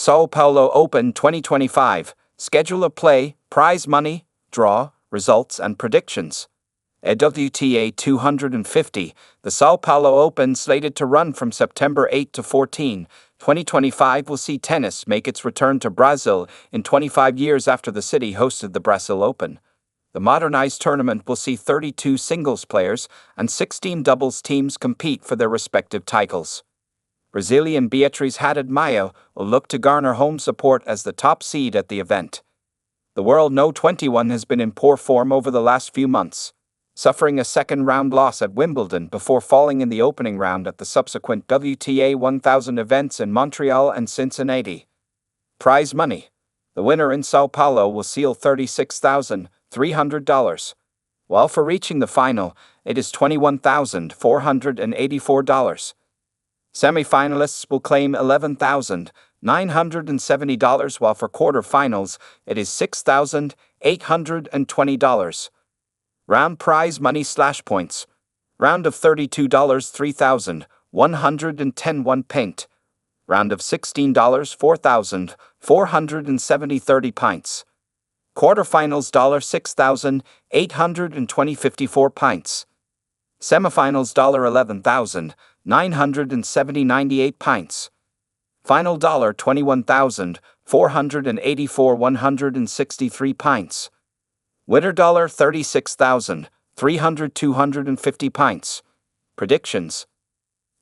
Sao Paolo Open 2025, schedule of play, prize money, draw, results and predictions. At WTA 250, the Sao Paolo Open, slated to run from September 8 to 14, 2025, will see tennis make its return to Brazil in 25 years after the city hosted the Brasil Open. The modernized tournament will see 32 singles players and 16 doubles teams compete for their respective titles. Brazilian Beatriz Haddad Maia will look to garner home support as the top seed at the event. The World No.21 has been in poor form over the last few months, suffering a second-round loss at Wimbledon before falling in the opening round at the subsequent WTA 1000 events in Montreal and Cincinnati. Prize money. The winner in Sao Paulo will seal $36,300, while for reaching the final, it is $21,484. Semi-finalists will claim $11,970, while for quarter-finals, it is $6,820. Round prize money / points. Round of $32, 3,110 pint. Round of $16, 4,470 pints. Quarterfinals, 6,820 pints. Semifinals, 11,978 pints. Final, 21,484 pints. Winner, 36,350 pints. Predictions.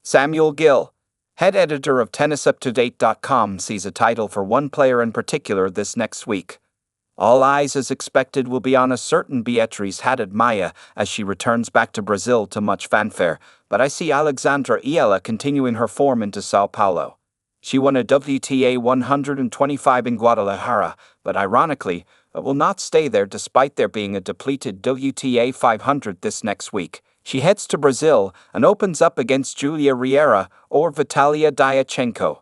Samuel Gill, head editor of TennisUpToDate.com, sees a title for one player in particular this next week. All eyes, as expected, will be on a certain Beatriz Haddad Maia as she returns back to Brazil to much fanfare, but I see Alexandra Iella continuing her form into Sao Paulo. She won a WTA 125 in Guadalajara, but ironically, will not stay there despite there being a depleted WTA 500 this next week. She heads to Brazil and opens up against Julia Riera or Vitalia Diachenko.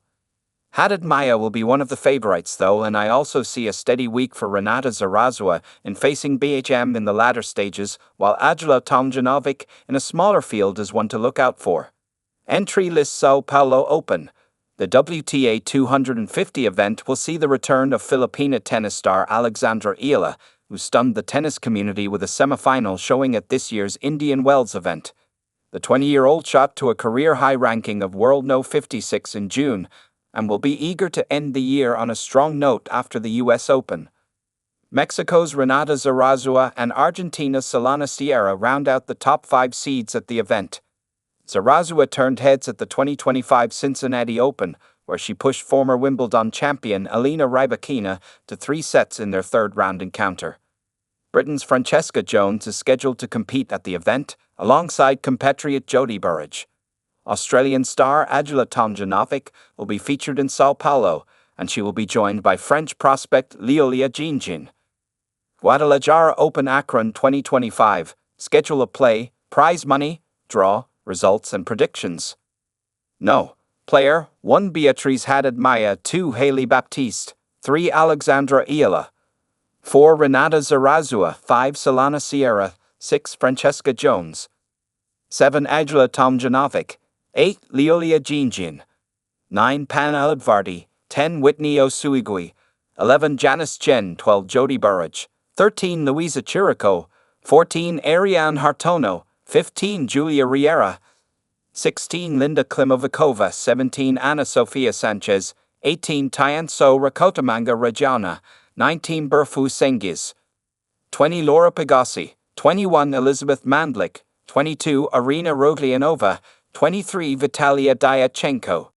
Haddad Maia will be one of the favorites, though, and I also see a steady week for Renata Zarazua in facing BHM in the latter stages, while Ajla Tomljanovic in a smaller field is one to look out for. Entry list: Sao Paolo Open. The WTA 250 event will see the return of Filipina tennis star Alexandra Iella, who stunned the tennis community with a semifinal showing at this year's Indian Wells event. The 20-year-old shot to a career-high ranking of World No. 56 in June, and will be eager to end the year on a strong note after the U.S. Open. Mexico's Renata Zarazua and Argentina's Solana Sierra round out the top 5 seeds at the event. Zarazua turned heads at the 2025 Cincinnati Open, where she pushed former Wimbledon champion Elena Rybakina to 3 sets in their third-round encounter. Britain's Francesca Jones is scheduled to compete at the event, alongside compatriot Jodie Burrage. Australian star Ajla Tomljanovic will be featured in Sao Paulo, and she will be joined by French prospect Leolia Jeanjean. Guadalajara Open Akron 2025, schedule of play, prize money, draw, results and predictions. No. Player: 1 Beatriz Haddad Maia, 2 Hailey Baptiste, 3 Alexandra Iella, 4 Renata Zarazua, 5 Solana Sierra, 6 Francesca Jones, 7 Ajla Tomljanovic, 8 Leolia Jeanjean, 9 Pana Udvardy, 10 Whitney Osuigui, 11 Janice Chen, 12 Jodie Burrage, 13 Luisa Chirico, 14 Ariane Hartono, 15 Julia Riera, 16 Linda Klimovikova, 17 Ana Sofia Sanchez, 18 Tianso Rakotomanga Rajana, 19 Burfu Sengiz, 20 Laura Pigossi, 21 Elizabeth Mandlik, 22 Arina Roglianova, 23 Vitalia Diachenko.